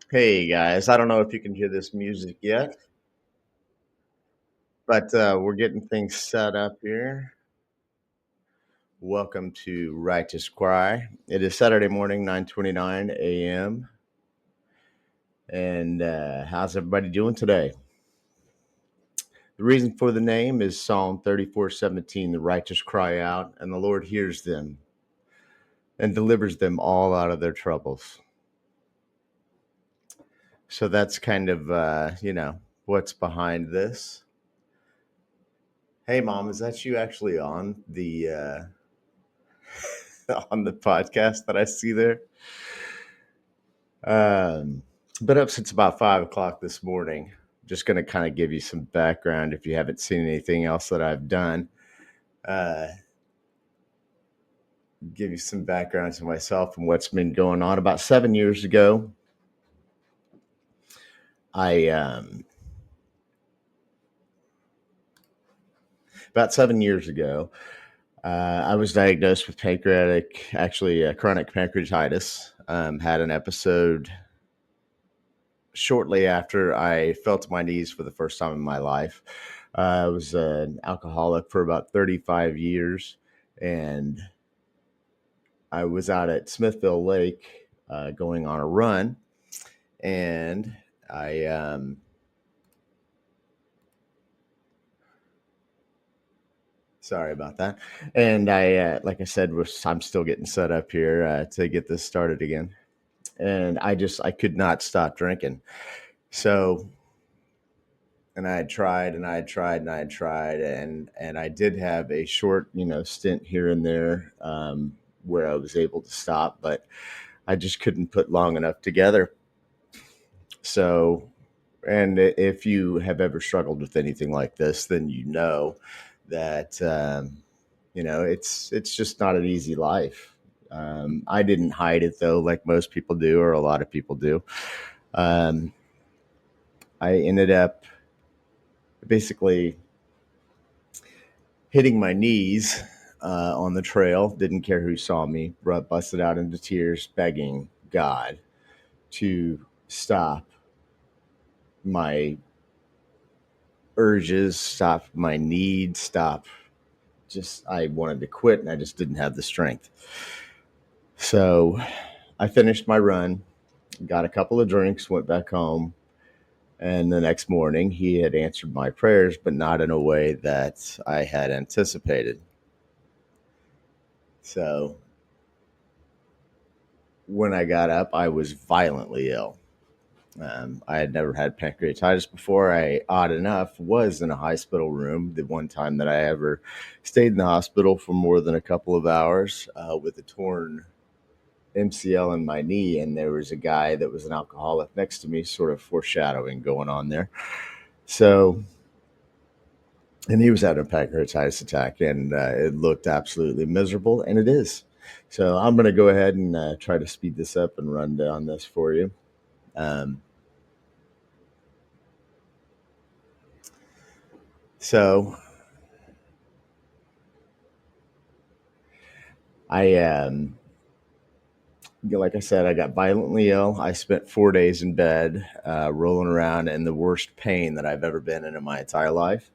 Hey guys, I don't know if you can hear this music yet, but we're getting things set up here. Welcome to Righteous Cry. It is Saturday morning, 9:29 a.m. And how's everybody doing today? The reason for the name is Psalm 34:17. The righteous cry out, and the Lord hears them and delivers them all out of their troubles. So that's kind of, what's behind this. Hey, Mom, is that you actually on the on the podcast that I see there? Um, been up since about 5 o'clock this morning. Just going to kind of give you some background if you haven't seen anything else that I've done. Uh, give you some background to myself and what's been going on. About 7 years ago, I about 7 years ago, I was diagnosed with chronic pancreatitis. Had an episode shortly after I fell to my knees for the first time in my life. I was an alcoholic for about 35 years, and I was out at Smithville Lake going on a run, and I sorry about that. And like I said, I'm still getting set up here to get this started again, and I could not stop drinking. So and I had tried and I had tried and I had tried and I did have a short, stint here and there where I was able to stop, but I just couldn't put long enough together. So, and if you have ever struggled with anything like this, then you know that it's just not an easy life. I didn't hide it though, like most people do, or a lot of people do. Um, I ended up basically hitting my knees on the trail. Didn't care who saw me. Busted out into tears, begging God to stop my urges, stop my needs, stop. Just I wanted to quit, and I just didn't have the strength. So I finished my run, got a couple of drinks, went back home. And the next morning, he had answered my prayers, but not in a way that I had anticipated. So when I got up, I was violently ill. I had never had pancreatitis before. I, odd enough, was in a hospital room the one time that I ever stayed in the hospital for more than a couple of hours with a torn MCL in my knee. And there was a guy that was an alcoholic next to me, sort of foreshadowing going on there. So, and he was having a pancreatitis attack, and it looked absolutely miserable, and it is. So I'm going to go ahead and try to speed this up and run down this for you. Um, so I, like I said, I got violently ill. I spent 4 days in bed, rolling around in the worst pain that I've ever been in my entire life.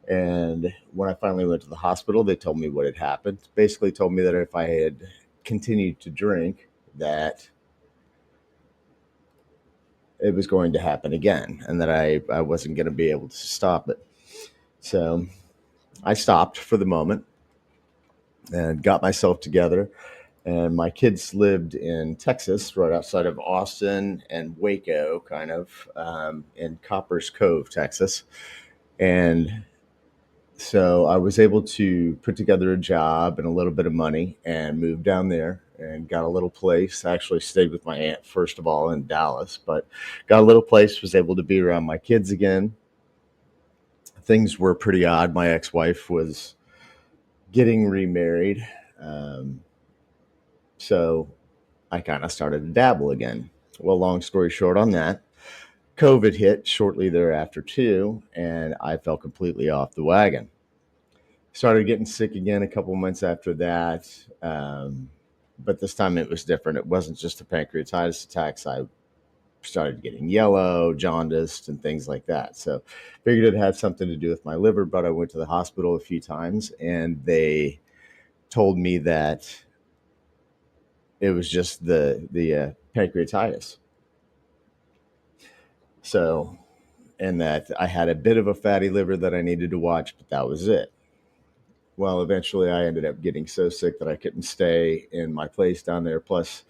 And when I finally went to the hospital, they told me what had happened. Basically, told me that if I had continued to drink, that it was going to happen again, and that I wasn't going to be able to stop it. So I stopped for the moment and got myself together. And my kids lived in Texas, right outside of Austin and Waco, kind of in Coppers Cove, Texas. And so I was able to put together a job and a little bit of money and moved down there and got a little place. I actually stayed with my aunt, first of all, in Dallas, but got a little place, was able to be around my kids again. Things were pretty odd. My ex wife was getting remarried. Um, so I kind of started to dabble again. Well, long story short on that, COVID hit shortly thereafter too, and I fell completely off the wagon. Started getting sick again a couple months after that, but this time it was different. It wasn't just the pancreatitis attacks. I started getting yellow, jaundiced, and things like that. So figured it had something to do with my liver, but I went to the hospital a few times and they told me that it was just the pancreatitis. So, and that I had a bit of a fatty liver that I needed to watch, but that was it. Well, eventually I ended up getting so sick that I couldn't stay in my place down there. Plus,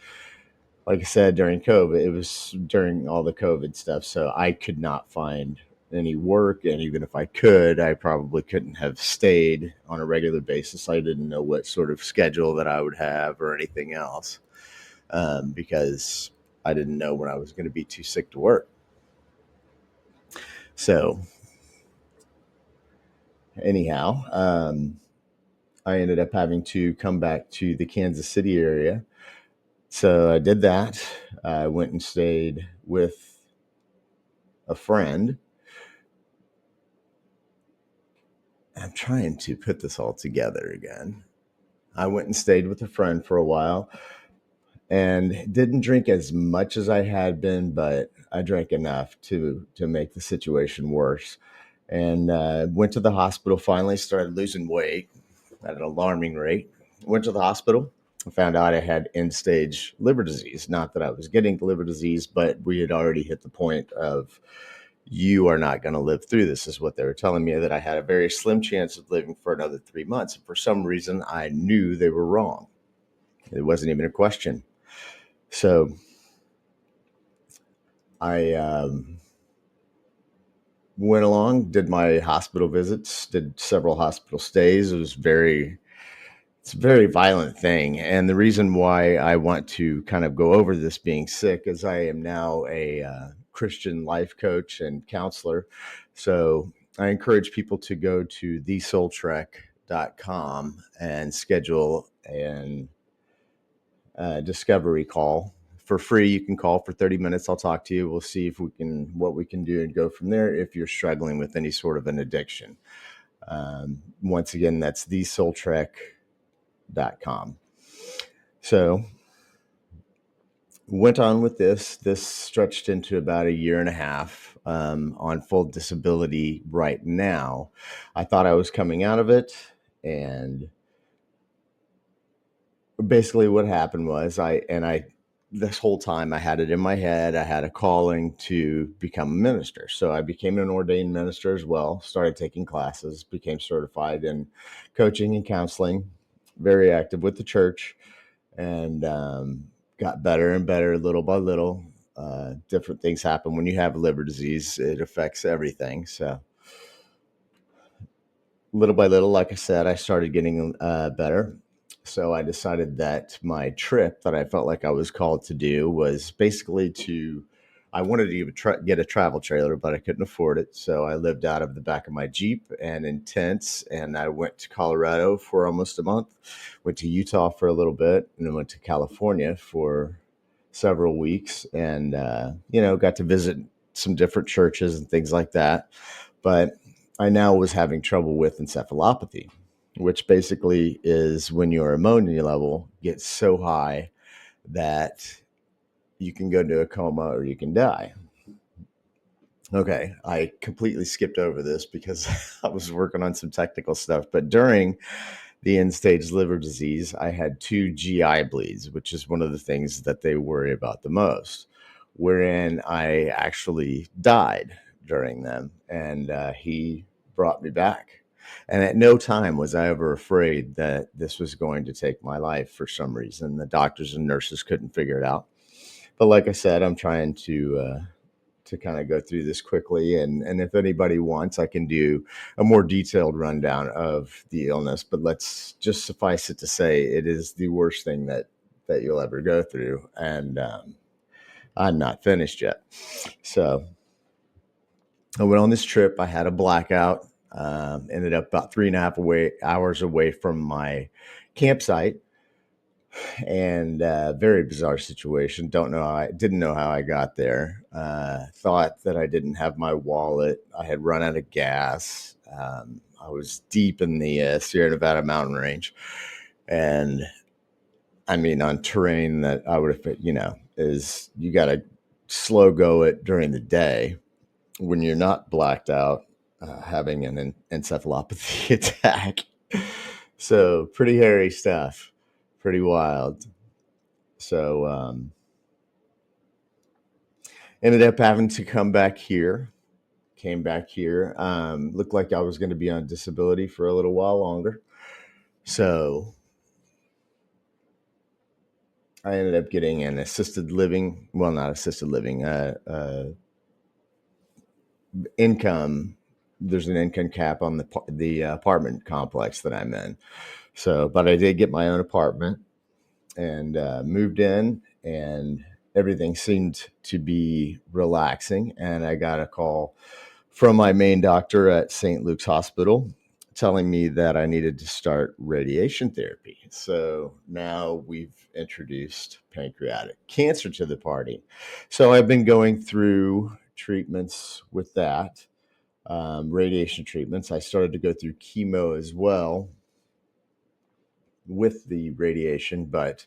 like I said, during COVID, it was during all the COVID stuff. So I could not find any work. And even if I could, I probably couldn't have stayed on a regular basis. I didn't know what sort of schedule that I would have or anything else, because I didn't know when I was going to be too sick to work. So, anyhow, I ended up having to come back to the Kansas City area. So I did that. I went and stayed with a friend. I'm trying to put this all together again. I went and stayed with a friend for a while and didn't drink as much as I had been, but I drank enough to make the situation worse. And went to the hospital. Finally, started losing weight at an alarming rate. Went to the hospital. Found out I had end stage liver disease. Not that I was getting liver disease, but we had already hit the point of you are not going to live through this, is what they were telling me, that I had a very slim chance of living for another 3 months. And for some reason, I knew they were wrong. It wasn't even a question. So I went along, did my hospital visits, did several hospital stays. It's a very violent thing. And the reason why I want to kind of go over this being sick is I am now a Christian life coach and counselor. So I encourage people to go to thesoultrek.com and schedule an discovery call for free. You can call for 30 minutes. I'll talk to you. We'll see if what we can do and go from there if you're struggling with any sort of an addiction. Once again, that's thesoultrek.com. So went on with this. This stretched into about a year and a half, on full disability right now. I thought I was coming out of it, and basically what happened was I this whole time I had it in my head. I had a calling to become a minister. So I became an ordained minister as well, started taking classes, became certified in coaching and counseling, very active with the church, and got better and better little by little. Different things happen when you have liver disease. It affects everything. So little by little, like I said, I started getting better. So I decided that my trip that I felt like I was called to do was basically I wanted to get a travel trailer, but I couldn't afford it. So I lived out of the back of my Jeep and in tents, and I went to Colorado for almost a month, went to Utah for a little bit, and then went to California for several weeks, and, got to visit some different churches and things like that. But I now was having trouble with encephalopathy, which basically is when your ammonia level gets so high that you can go into a coma or you can die. Okay, I completely skipped over this because I was working on some technical stuff. But during the end stage liver disease, I had 2 GI bleeds, which is one of the things that they worry about the most, wherein I actually died during them. And he brought me back. And at no time was I ever afraid that this was going to take my life for some reason. The doctors and nurses couldn't figure it out. But like I said, I'm trying to kind of go through this quickly. And if anybody wants, I can do a more detailed rundown of the illness. But let's just suffice it to say it is the worst thing that you'll ever go through. And I'm not finished yet. So I went on this trip. I had a blackout. Ended up about 3.5 hours away from my campsite, and very bizarre situation. Didn't know how I got there. Thought that I didn't have my wallet. I had run out of gas. I was deep in the Sierra Nevada mountain range, and I mean on terrain that I would have, is you got to slow go it during the day when you're not blacked out, having an encephalopathy attack. So pretty hairy stuff, pretty wild. So ended up having to come back here. Came back here. Looked like I was going to be on disability for a little while longer. So I ended up getting an assisted living. Well, not assisted living. Income. There's an income cap on the apartment complex that I'm in. So, but I did get my own apartment and moved in, and everything seemed to be relaxing. And I got a call from my main doctor at St. Luke's Hospital telling me that I needed to start radiation therapy. So now we've introduced pancreatic cancer to the party. So I've been going through treatments with that, radiation treatments. I started to go through chemo as well with the radiation, but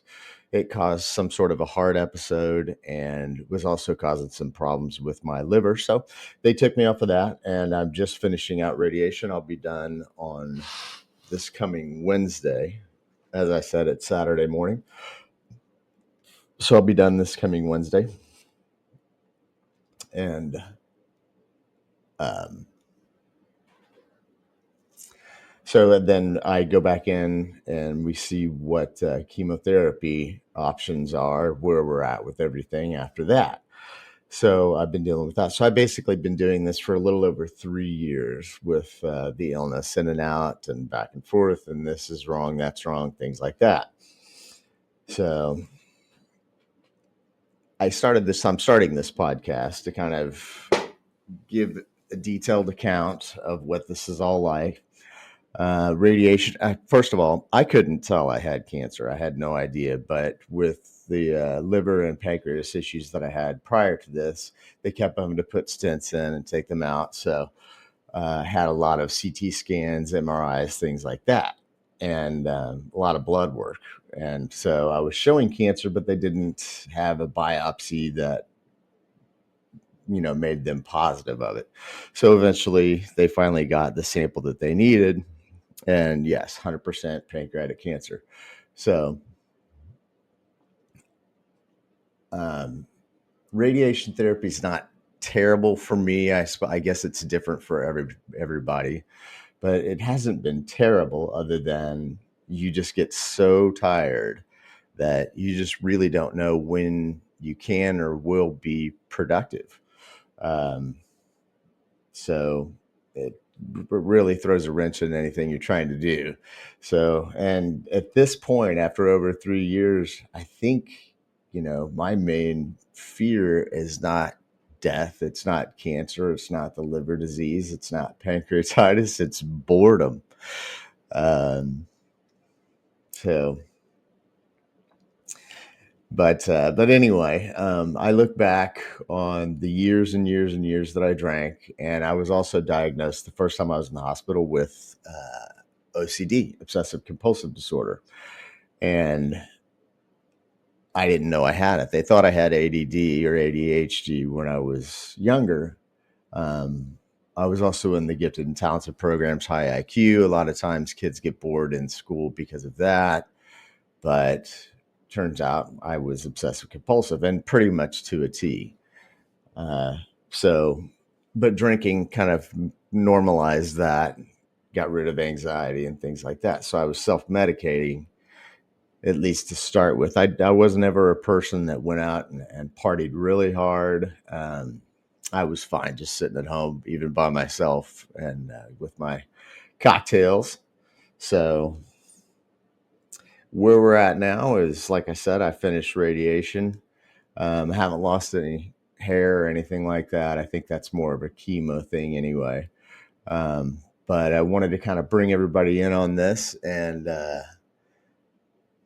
it caused some sort of a heart episode and was also causing some problems with my liver. So they took me off of that, and I'm just finishing out radiation. I'll be done on this coming Wednesday. As I said, it's Saturday morning. So I'll be done this coming Wednesday. And um, so then I go back in and we see what chemotherapy options are, where we're at with everything after that. So I've been dealing with that. So I've basically been doing this for a little over 3 years with the illness, in and out and back and forth. And this is wrong, that's wrong, things like that. So I'm starting this podcast to kind of give a detailed account of what this is all like. Radiation. First of all, I couldn't tell I had cancer. I had no idea. But with the liver and pancreas issues that I had prior to this, they kept having to put stents in and take them out. So I had a lot of CT scans, MRIs, things like that, and a lot of blood work. And so I was showing cancer, but they didn't have a biopsy that made them positive of it. So eventually, they finally got the sample that they needed, and yes, 100% pancreatic cancer. So um, radiation therapy is not terrible for me. I guess it's different for everybody, but it hasn't been terrible, other than you just get so tired that you just really don't know when you can or will be productive. Um, so it really throws a wrench in anything you're trying to do. So, and at this point, after over 3 years, I think, my main fear is not death. It's not cancer. It's not the liver disease. It's not pancreatitis. It's boredom. Um, so, but anyway, I look back on the years and years and years that I drank, and I was also diagnosed the first time I was in the hospital with OCD, obsessive compulsive disorder, and I didn't know I had it. They thought I had ADD or ADHD when I was younger. Um, I was also in the gifted and talented programs, high IQ. A lot of times, kids get bored in school because of that, but turns out I was obsessive compulsive, and pretty much to a T. Uh, so, but drinking kind of normalized that, got rid of anxiety and things like that. So I was self medicating, at least to start with. I was never a person that went out and partied really hard. I was fine just sitting at home, even by myself, and with my cocktails. So where we're at now is, like I said, I finished radiation. Haven't lost any hair or anything like that. I think that's more of a chemo thing anyway. But I wanted to kind of bring everybody in on this, and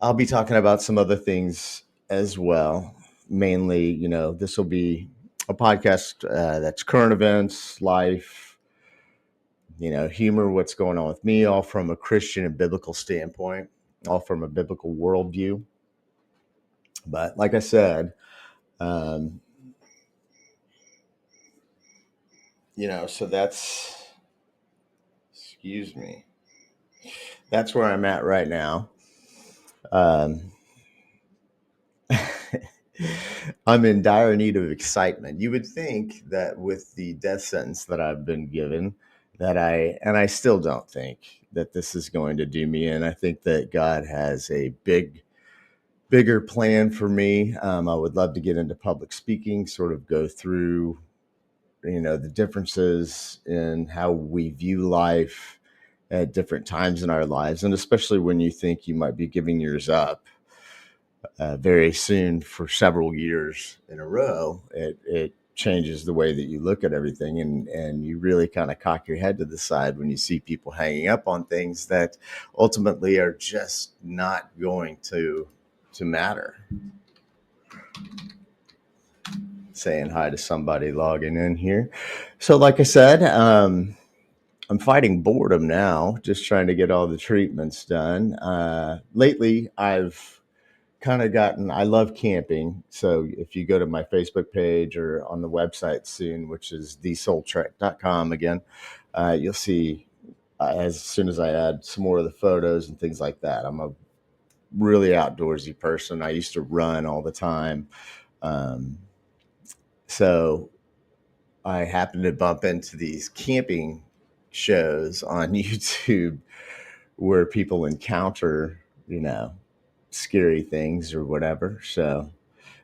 I'll be talking about some other things as well. Mainly, this will be a podcast that's current events, life, humor, what's going on with me, all from a Christian and biblical standpoint, all from a biblical worldview. But like I said, um, So excuse me, that's where I'm at right now. Um, I'm in dire need of excitement. You would think that with the death sentence that I've been given, and I still don't think that this is going to do me in. I think that God has a bigger plan for me. I would love to get into public speaking, sort of go through, the differences in how we view life at different times in our lives. And especially when you think you might be giving yours up very soon for several years in a row, it changes the way that you look at everything, and you really kind of cock your head to the side when you see people hanging up on things that ultimately are just not going to matter. Saying hi to somebody logging in here. So, like I said, I'm fighting boredom now, just trying to get all the treatments done. Lately, I've kind of I love camping. So if you go to my Facebook page or on the website soon, which is thesoultrek.com again, you'll see as soon as I add some more of the photos and things like that. I'm a really outdoorsy person. I used to run all the time. Um, so I happened to bump into these camping shows on YouTube where people encounter, scary things or whatever. So,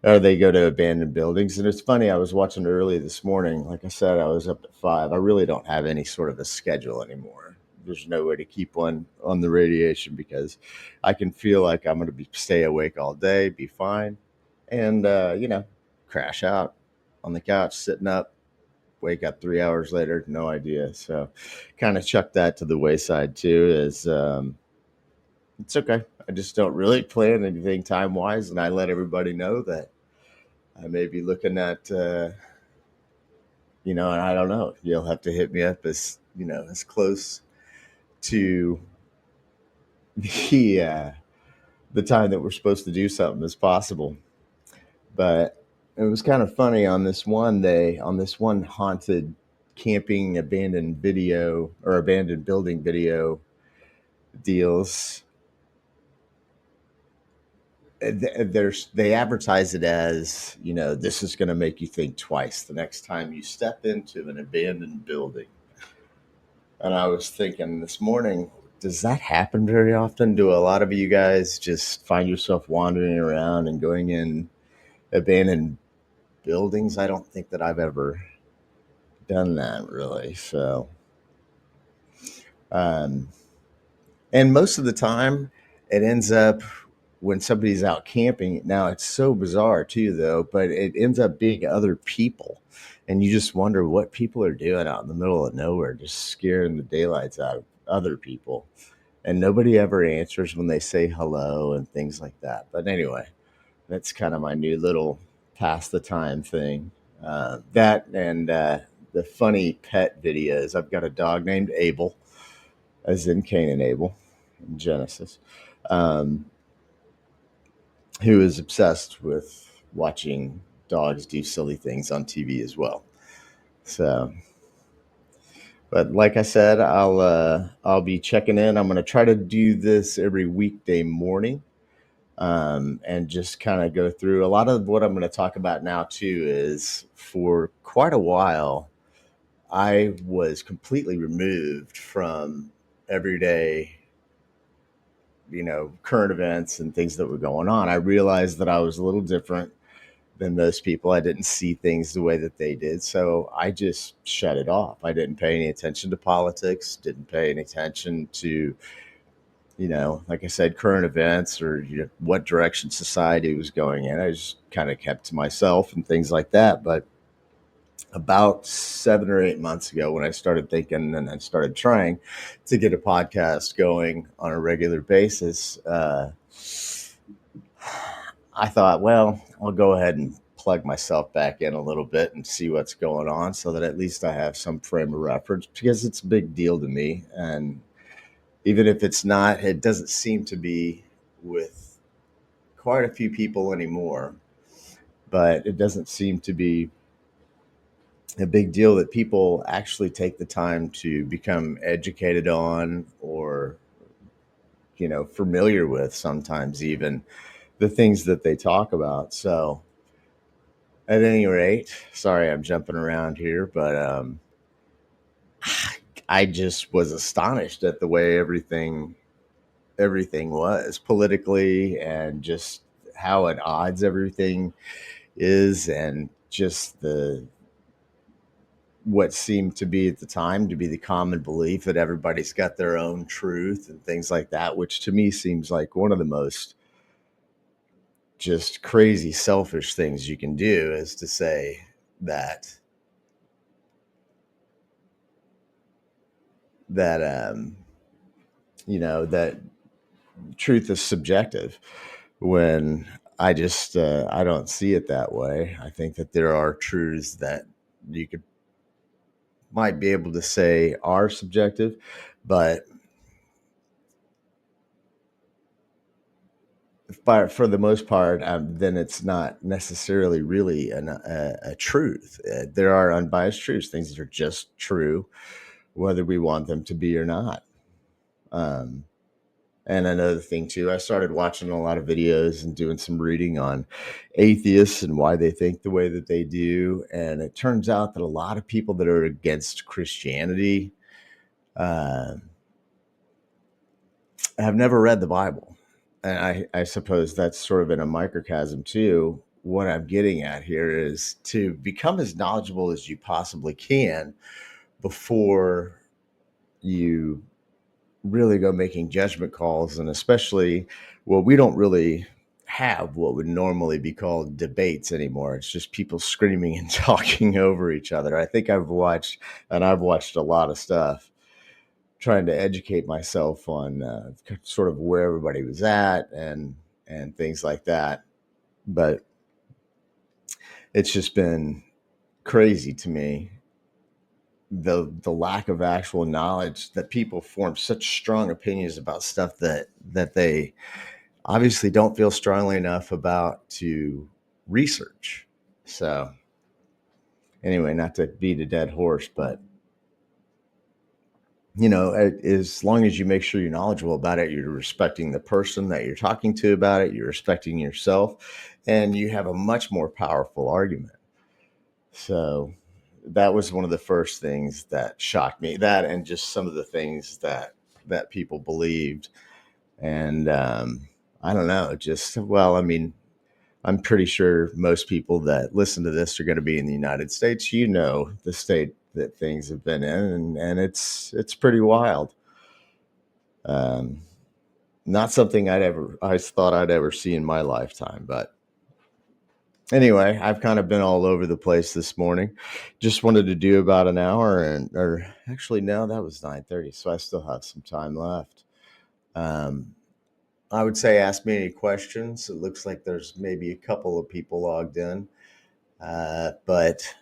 or they go to abandoned buildings. And it's funny, I was watching early this morning. Like I said, I was up at 5. I really don't have any sort of a schedule anymore. There's no way to keep one on the radiation because I can feel like I'm going to stay awake all day, be fine, and crash out on the couch, sitting up, wake up 3 hours later, no idea. So, kind of chuck that to the wayside too. Is It's okay. I just don't really plan anything time wise, and I let everybody know that I may be looking at, and I don't know. You'll have to hit me up as close to the the time that we're supposed to do something as possible. But it was kind of funny on this one day, on this one haunted camping abandoned video or abandoned building video deals. They advertise it as, this is going to make you think twice the next time you step into an abandoned building. And I was thinking this morning, does that happen very often? Do a lot of you guys just find yourself wandering around and going in abandoned buildings? I don't think that I've ever done that really. So, um, and most of the time, it ends up when somebody's out camping. Now, it's so bizarre too, though, but it ends up being other people. And you just wonder what people are doing out in the middle of nowhere, just scaring the daylights out of other people. And nobody ever answers when they say hello and things like that. But anyway, that's kind of my new little pass the time thing. That and the funny pet videos. I've got a dog named Abel, as in Cain and Abel in Genesis, um, who is obsessed with watching dogs do silly things on TV as well. So, but like I said, I'll be checking in. I'm going to try to do this every weekday morning, and just kind of go through a lot of what I'm going to talk about now too. Is for quite a while I was completely removed from everyday, current events and things that were going on. I realized that I was a little different than most people. I didn't see things the way that they did. So I just shut it off. I didn't pay any attention to politics, didn't pay any attention to, like I said, current events or what direction society was going in. I just kind of kept to myself and things like that. But about 7 or 8 months ago, when I started thinking and I started trying to get a podcast going on a regular basis, I thought, well, I'll go ahead and plug myself back in a little bit and see what's going on so that at least I have some frame of reference because it's a big deal to me. And even if it's not, it doesn't seem to be with quite a few people anymore, but it doesn't seem to be a big deal that people actually take the time to become educated on, or familiar with, sometimes even the things that they talk about. So at any rate, sorry I'm jumping around here, but I just was astonished at the way everything was politically, and just how at odds everything is, and just the what seemed to be at the time to be the common belief that everybody's got their own truth and things like that, which to me seems like one of the most just crazy selfish things you can do, is to say that that that truth is subjective, when I don't see it that way. I think that there are truths that you could might be able to say are subjective, but for the most part, then it's not necessarily really a truth. There are unbiased truths, things that are just true, whether we want them to be or not. Um, and another thing too, I started watching a lot of videos and doing some reading on atheists and why they think the way that they do. And it turns out that a lot of people that are against Christianity uh, have never read the Bible. And I suppose that's sort of in a microcosm too. What I'm getting at here is to become as knowledgeable as you possibly can before you really go making judgment calls. And especially, well, we don't really have what would normally be called debates anymore. It's just people screaming and talking over each other. I think I've watched a lot of stuff trying to educate myself on sort of where everybody was at, and things like that. But it's just been crazy to me, the lack of actual knowledge, that people form such strong opinions about stuff that they obviously don't feel strongly enough about to research. So anyway, not to beat a dead horse, but as long as you make sure you're knowledgeable about it, you're respecting the person that you're talking to about it, you're respecting yourself, and you have a much more powerful argument. So that was one of the first things that shocked me, that and just some of the things that people believed. And I don't know, just, well, I mean, I'm pretty sure most people that listen to this are going to be in the United States. The state that things have been in, and it's pretty wild. Um, Not something I thought I'd ever see in my lifetime. But anyway, I've kind of been all over the place this morning. Just wanted to do about an hour, or actually, no, that was 9:30, so I still have some time left. Um, I would say ask me any questions. It looks like there's maybe a couple of people logged in, but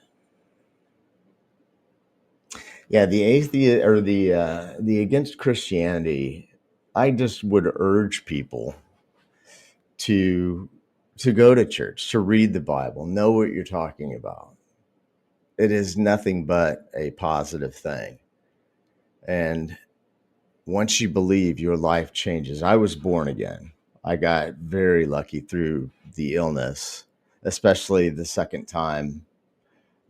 yeah, the atheist, or the against Christianity, I just would urge people to go to church, to read the Bible, know what you're talking about. It is nothing but a positive thing. And once you believe, your life changes. I was born again. I got very lucky through the illness, especially the second time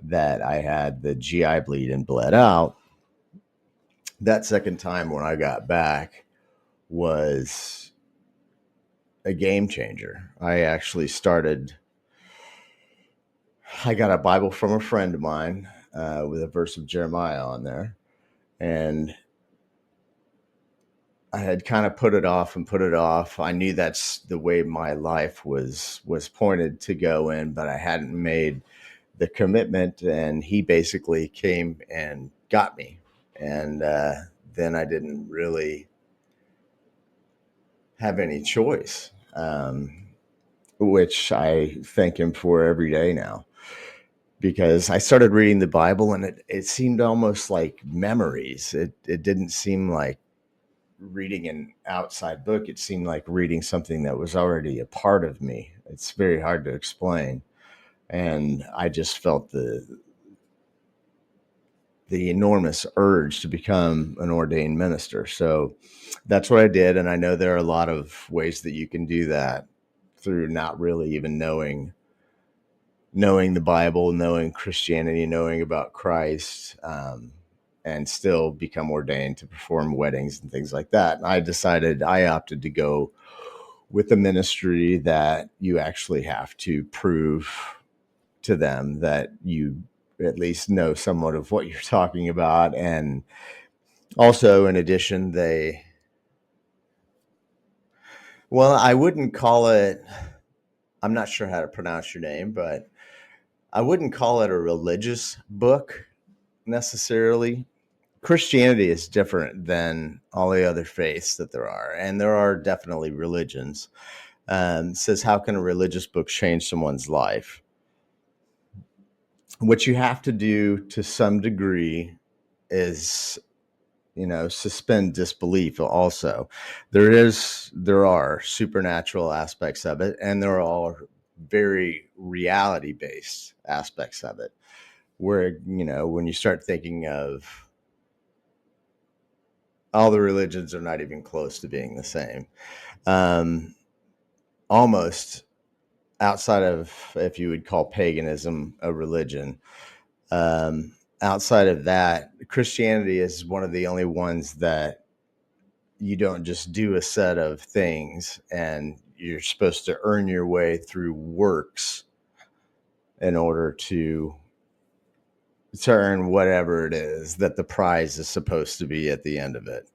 that I had the GI bleed and bled out. That second time when I got back was a game changer. I got a Bible from a friend of mine with a verse of Jeremiah on there. And I had kind of put it off and put it off. I knew that's the way my life was pointed to go in, but I hadn't made the commitment. And he basically came and got me. And then I didn't really have any choice, which I thank him for every day now. Because I started reading the Bible, and it seemed almost like memories. It didn't seem like reading an outside book. It seemed like reading something that was already a part of me. It's very hard to explain. And I just felt the enormous urge to become an ordained minister. So that's what I did. And I know there are a lot of ways that you can do that through not really even knowing the Bible, knowing Christianity, knowing about Christ, and still become ordained to perform weddings and things like that. And I opted to go with a ministry that you actually have to prove to them that you at least know somewhat of what you're talking about. And also, in addition, I wouldn't call it, I'm not sure how to pronounce your name, but I wouldn't call it a religious book necessarily. Christianity is different than all the other faiths that there are, and there are definitely religions. It says, how can a religious book change someone's life? What you have to do to some degree is, suspend disbelief. Also, there are supernatural aspects of it, and there are very reality based aspects of it, where, when you start thinking of, all the religions are not even close to being the same. um, Almost, outside of, if you would call paganism a religion, um, outside of that, Christianity is one of the only ones that you don't just do a set of things and you're supposed to earn your way through works in order to earn whatever it is that the prize is supposed to be at the end of it.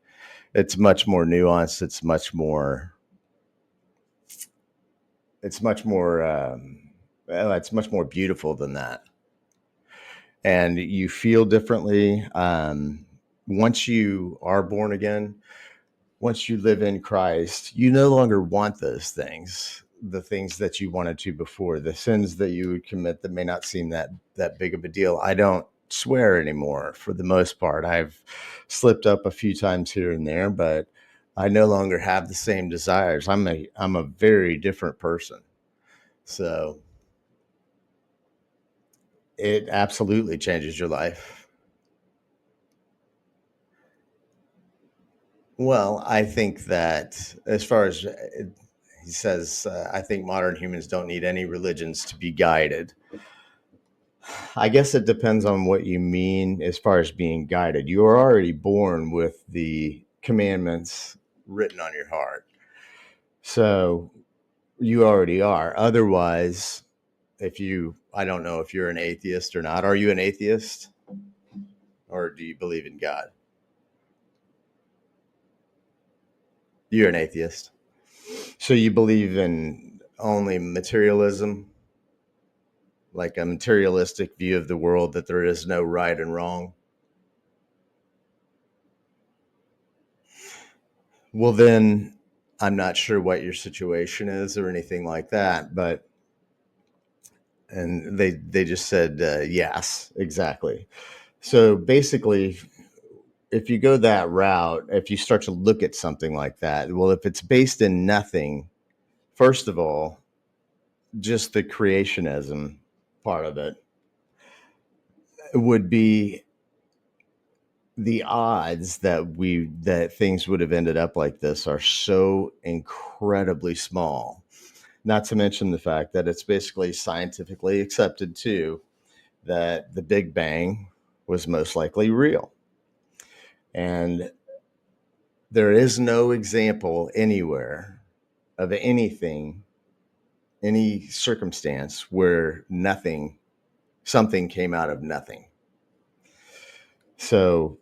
It's much more nuanced. It's much more beautiful than that. And you feel differently. Once you are born again, once you live in Christ, you no longer want those things, the things that you wanted to before, the sins that you would commit that may not seem that big of a deal. I don't swear anymore for the most part. I've slipped up a few times here and there, but I no longer have the same desires. I'm a very different person. So it absolutely changes your life. Well, I think that, as far as he says, I think modern humans don't need any religions to be guided. I guess it depends on what you mean as far as being guided. You are already born with the commandments written on your heart. So you already are. Otherwise, I don't know if you're an atheist or not. Are you an atheist, or do you believe in God? You're an atheist. So you believe in only materialism, like a materialistic view of the world, that there is no right and wrong. Well, then I'm not sure what your situation is or anything like that, but and they just said yes, exactly. So basically, if you go that route, if you start to look at something like that, well, if it's based in nothing, first of all, just the creationism part of it would be, the odds that things would have ended up like this are so incredibly small. Not to mention the fact that it's basically scientifically accepted too, that the Big Bang was most likely real. And there is no example anywhere of anything, any circumstance where something came out of nothing. So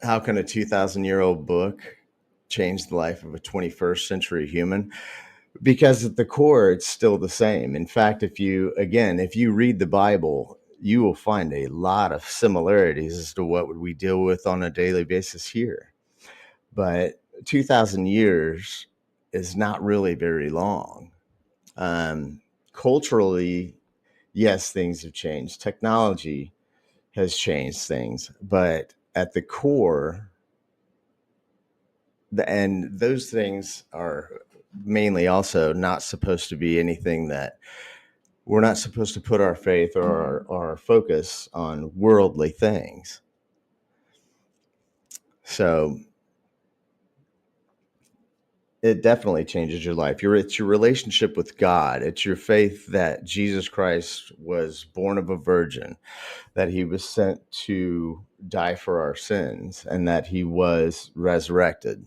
how can a 2,000-year-old book change the life of a 21st century human? Because at the core, it's still the same. In fact, if you read the Bible, you will find a lot of similarities as to what we deal with on a daily basis here. But 2,000 years is not really very long. Culturally, yes, things have changed. Technology has changed things, but at the core, and those things are mainly also not supposed to be anything that We're not supposed to put our faith or our focus on worldly things. So it definitely changes your life. It's your relationship with God. It's your faith that Jesus Christ was born of a virgin, that he was sent to die for our sins, and that he was resurrected.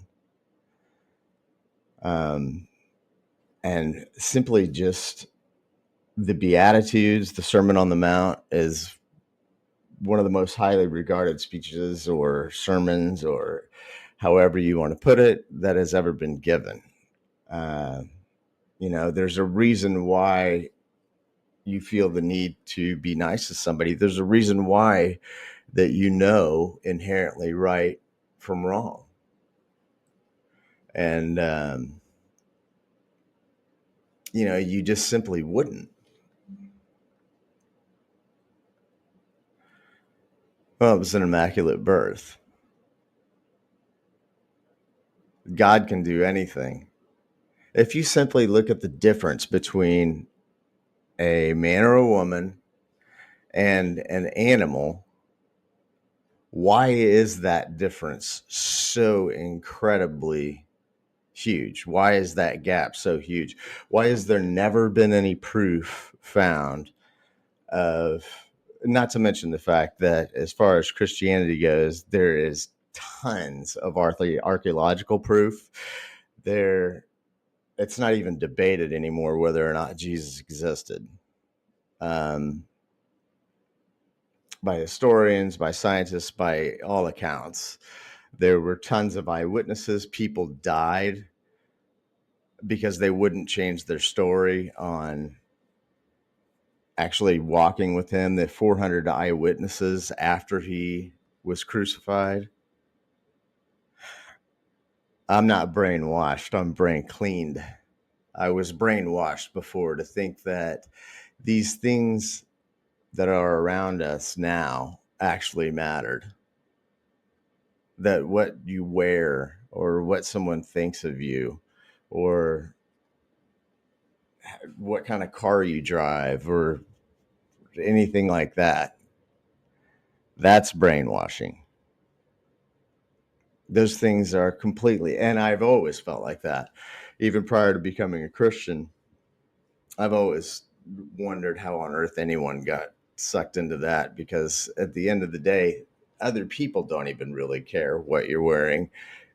And simply just the Beatitudes, the Sermon on the Mount is one of the most highly regarded speeches or sermons, or however you want to put it, that has ever been given. Uh, there's a reason why you feel the need to be nice to somebody. There's a reason why that inherently right from wrong. And, you just simply wouldn't. Well, it was an immaculate birth. God can do anything. If you simply look at the difference between a man or a woman and an animal, why is that difference so incredibly huge? Why is that gap so huge? Why has there never been any proof found of, not to mention the fact that as far as Christianity goes, there is tons of archaeological proof there. It's not even debated anymore whether or not Jesus existed. Um, by historians, by scientists, by all accounts, there were tons of eyewitnesses. People died because they wouldn't change their story on actually walking with him. The 400 eyewitnesses after he was crucified. I'm not brainwashed, I'm brain cleaned. I was brainwashed before to think that these things that are around us now actually mattered. That what you wear or what someone thinks of you or what kind of car you drive or anything like that, that's brainwashing. Those things are completely, and I've always felt like that. Even prior to becoming a Christian, I've always wondered how on earth anyone got sucked into that, because at the end of the day, other people don't even really care what you're wearing,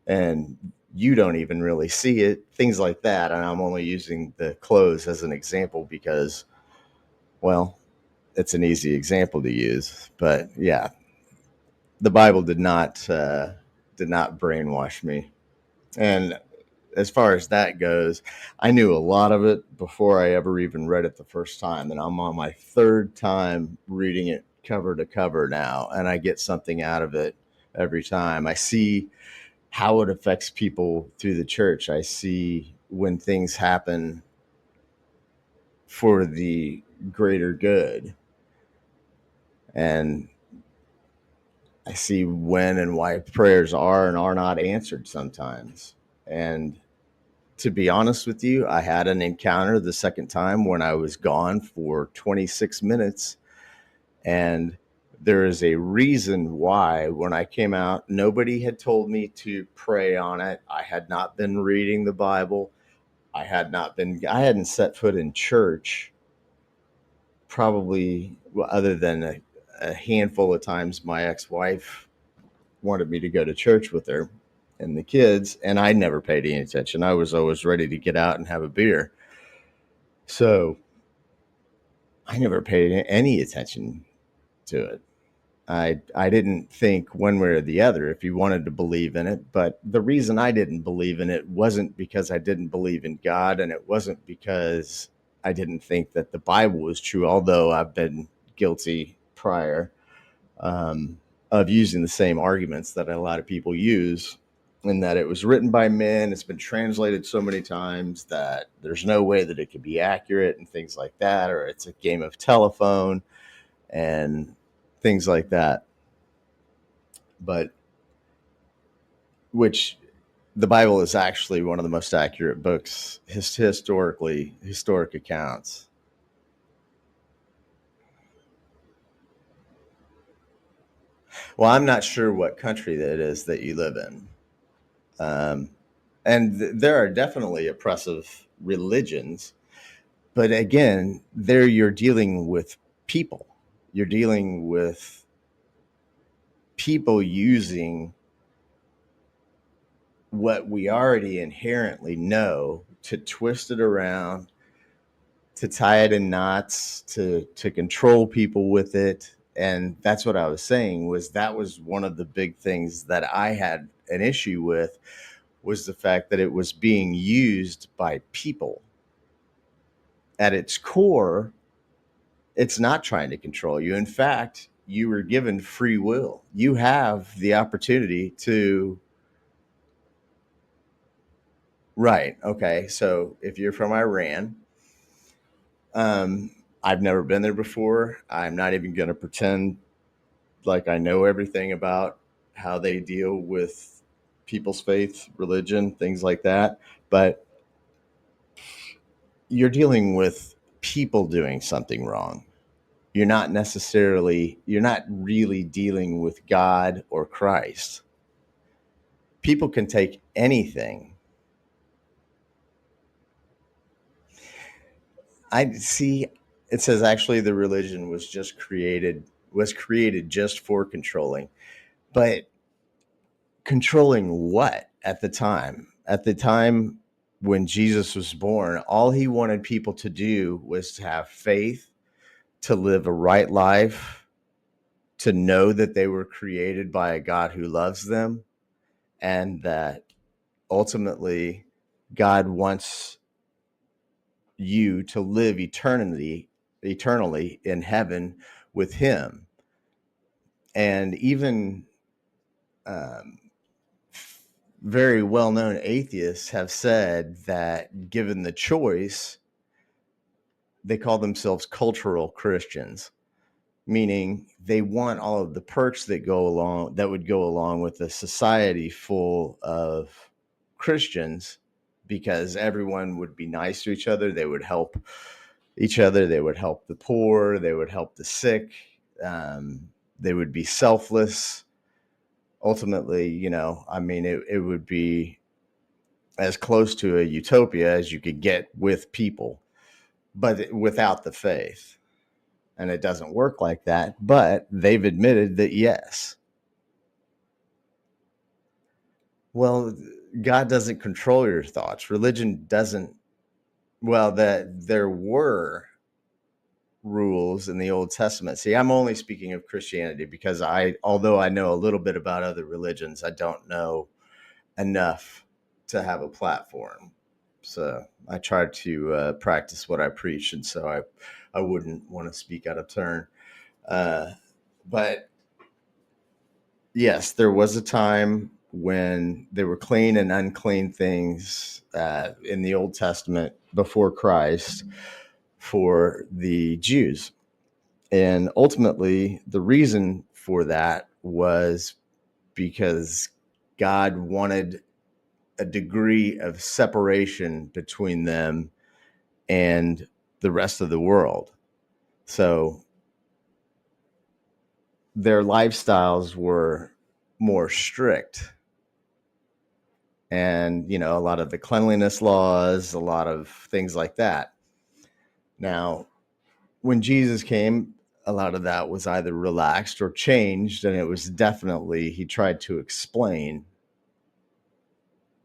and you don't even really see it, things like that. And I'm only using the clothes as an example because, well, it's an easy example to use. But yeah, the Bible did not brainwash me. And as far as that goes, I knew a lot of it before I ever even read it the first time. And I'm on my third time reading it cover to cover now, and I get something out of it every time. I see how it affects people through the church. I see when things happen for the greater good. And I see when and why prayers are and are not answered sometimes. And to be honest with you, I had an encounter the second time when I was gone for 26 minutes. And there is a reason why when I came out, nobody had told me to pray on it. I had not been reading the Bible. I hadn't set foot in church probably, well, other than a handful of times my ex-wife wanted me to go to church with her and the kids, and I never paid any attention. I was always ready to get out and have a beer. So I never paid any attention to it. I didn't think one way or the other if you wanted to believe in it. But the reason I didn't believe in it wasn't because I didn't believe in God, and it wasn't because I didn't think that the Bible was true, although I've been guilty prior of using the same arguments that a lot of people use, and that it was written by men. It's been translated so many times that there's no way that it could be accurate and things like that, or it's a game of telephone and things like that. But which the Bible is actually one of the most accurate books historic accounts. Well, I'm not sure what country that is that you live in. And there are definitely oppressive religions, but again, there you're dealing with people. You're dealing with people using what we already inherently know to twist it around, to tie it in knots, to control people with it. And that's what I was saying, was that was one of the big things that I had an issue with, was the fact that it was being used by people. At its core, it's not trying to control you. In fact, you were given free will. You have the opportunity to. Right. Okay. So if you're from Iran, I've never been there before. I'm not even going to pretend like I know everything about how they deal with people's faith, religion, things like that. But you're dealing with people doing something wrong. You're not really dealing with God or Christ. People can take anything. I see. It says actually the religion was created just for controlling. But controlling what at the time? At the time when Jesus was born, all he wanted people to do was to have faith, to live a right life, to know that they were created by a God who loves them, and that ultimately God wants you to live eternally in heaven with him. And even um, very well-known atheists have said that given the choice, they call themselves cultural Christians, meaning they want all of the perks that would go along with a society full of Christians, because everyone would be nice to each other. They would help each other. They would help the poor. They would help the sick. They would be selfless. Ultimately, I mean, it would be as close to a utopia as you could get with people, but without the faith. And it doesn't work like that. But they've admitted that yes. Well, God doesn't control your thoughts. Religion doesn't. Well, that there were rules in the Old Testament. See, I'm only speaking of Christianity because although I know a little bit about other religions, I don't know enough to have a platform. So I try to practice what I preach, and so I wouldn't want to speak out of turn. Uh, but yes, there was a time when there were clean and unclean things in the Old Testament before Christ for the Jews. And ultimately, the reason for that was because God wanted a degree of separation between them and the rest of the world. So their lifestyles were more strict. And, a lot of the cleanliness laws, a lot of things like that. Now, when Jesus came, a lot of that was either relaxed or changed. And it was definitely, he tried to explain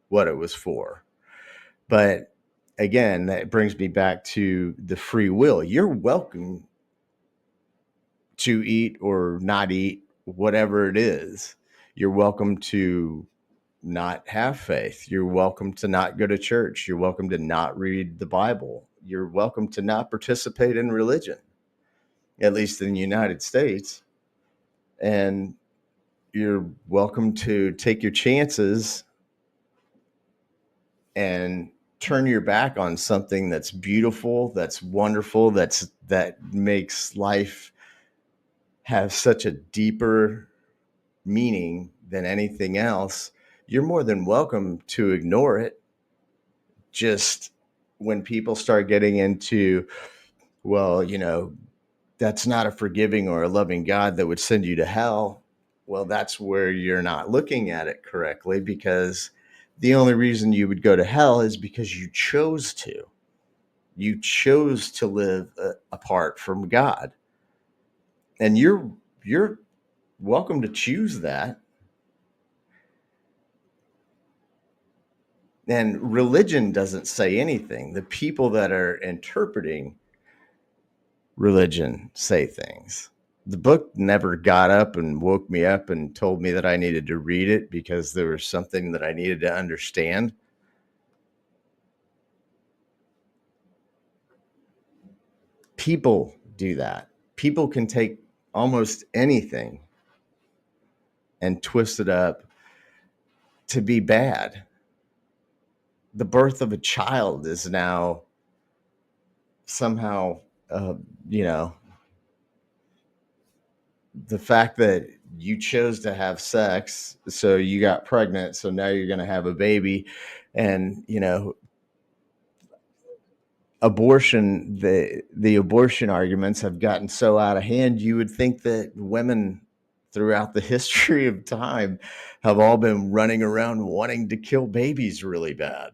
what it was for. But again, that brings me back to the free will. You're welcome to eat or not eat, whatever it is. You're welcome to not have faith. You're welcome to not go to church. You're welcome to not read the Bible. You're welcome to not participate in religion, at least in the United States. And you're welcome to take your chances and turn your back on something that's beautiful, that's wonderful, that makes life have such a deeper meaning than anything else. You're more than welcome to ignore it. Just when people start getting into, well, that's not a forgiving or a loving God that would send you to hell. Well, that's where you're not looking at it correctly, because the only reason you would go to hell is because you chose to. You chose to live apart from God. And you're welcome to choose that. And religion doesn't say anything. The people that are interpreting religion say things. The book never got up and woke me up and told me that I needed to read it because there was something that I needed to understand. People do that. People can take almost anything and twist it up to be bad. The birth of a child is now somehow, uh, you know, the fact that you chose to have sex, so you got pregnant, so now you're going to have a baby. And, abortion, the abortion arguments have gotten so out of hand. You would think that women throughout the history of time have all been running around wanting to kill babies really bad.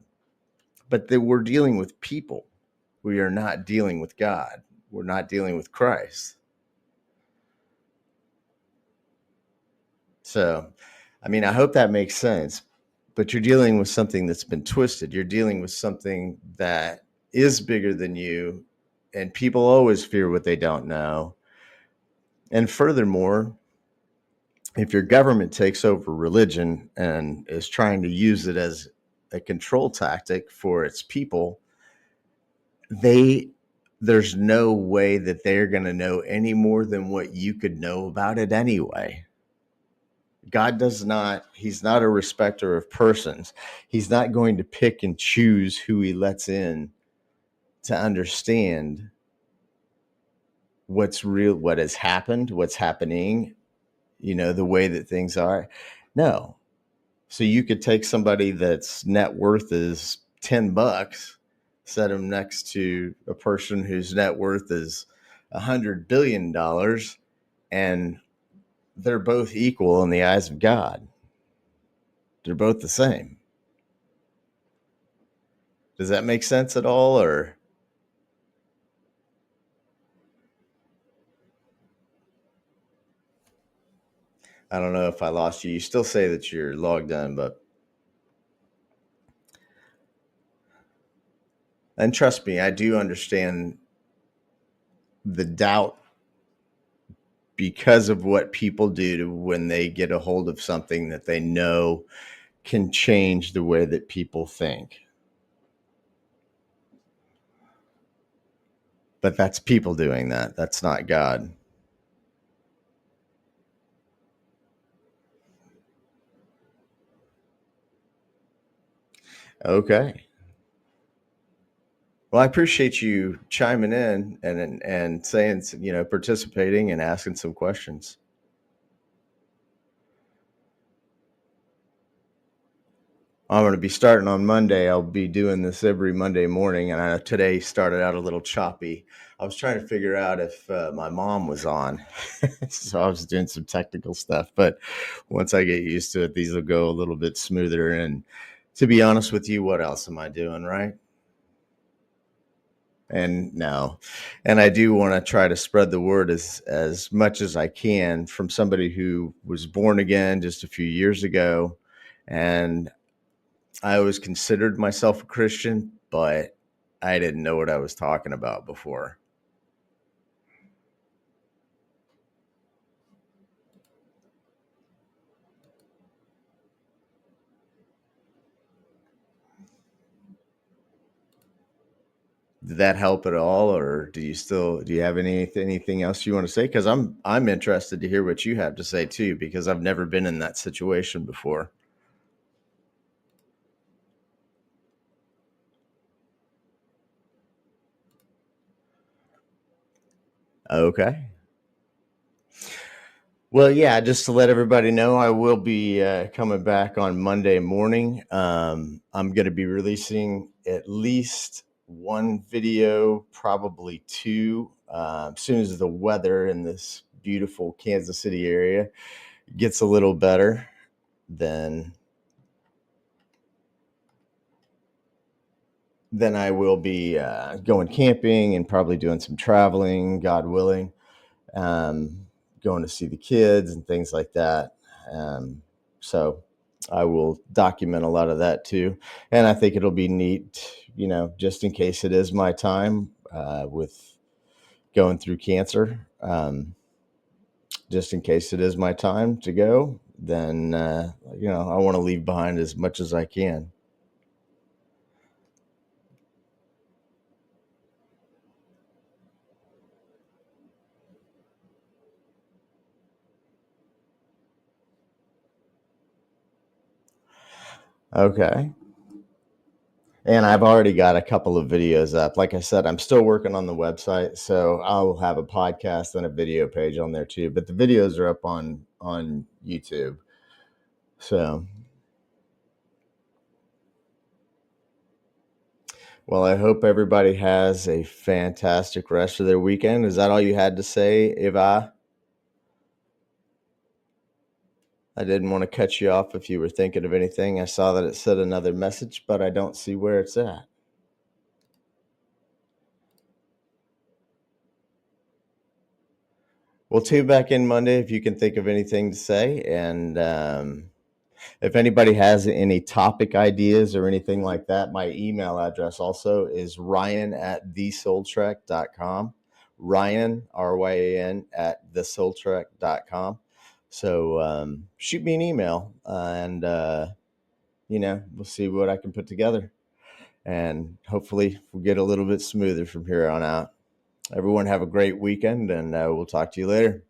But that we're dealing with people. We are not dealing with God. We're not dealing with Christ. So, I mean, I hope that makes sense. But you're dealing with something that's been twisted. You're dealing with something that is bigger than you. And people always fear what they don't know. And furthermore, if your government takes over religion and is trying to use it as a control tactic for its people, they there's no way that they're going to know any more than what you could know about it anyway. God does not, he's not a respecter of persons. He's not going to pick and choose who he lets in to understand what's real, what has happened, what's happening, the way that things are. No. So you could take somebody that's net worth is $10, set them next to a person whose net worth is $100 billion, and they're both equal in the eyes of God. They're both the same. Does that make sense at all? Or I don't know if I lost you. You still say that you're logged in, but and trust me, I do understand the doubt because of what people do to when they get a hold of something that they know can change the way that people think. But that's people doing that. That's not God. Okay. Well, I appreciate you chiming in and saying, participating and asking some questions. I'm going to be starting on Monday. I'll be doing this every Monday morning, and today started out a little choppy. I was trying to figure out if my mom was on, so I was doing some technical stuff. But once I get used to it, these will go a little bit smoother. And to be honest with you, what else am I doing, right? And no, and I do want to try to spread the word as much as I can from somebody who was born again just a few years ago, and I always considered myself a Christian, but I didn't know what I was talking about before. Did that help at all, or do you have anything else you want to say? Because I'm interested to hear what you have to say too, because I've never been in that situation before. Okay. Well, yeah, just to let everybody know, I will be coming back on Monday morning. I'm going to be releasing at least one video, probably two, as soon as the weather in this beautiful Kansas City area gets a little better, then I will be going camping and probably doing some traveling, God willing, um, going to see the kids and things like that. So I will document a lot of that too. And I think it'll be neat, just in case it is my time with going through cancer. Just in case it is my time to go, then, I want to leave behind as much as I can. Okay. And I've already got a couple of videos up. Like I said, I'm still working on the website, so I'll have a podcast and a video page on there too. But the videos are up on YouTube. So, well, I hope everybody has a fantastic rest of their weekend. Is that all you had to say, Eva? I didn't want to cut you off if you were thinking of anything. I saw that it said another message, but I don't see where it's at. We'll tune back in Monday if you can think of anything to say. And if anybody has any topic ideas or anything like that, my email address also is ryan@thesoultrek.com. Ryan, RYAN, @thesoultrek.com. So shoot me an email and, we'll see what I can put together. And hopefully we'll get a little bit smoother from here on out. Everyone have a great weekend, and we'll talk to you later.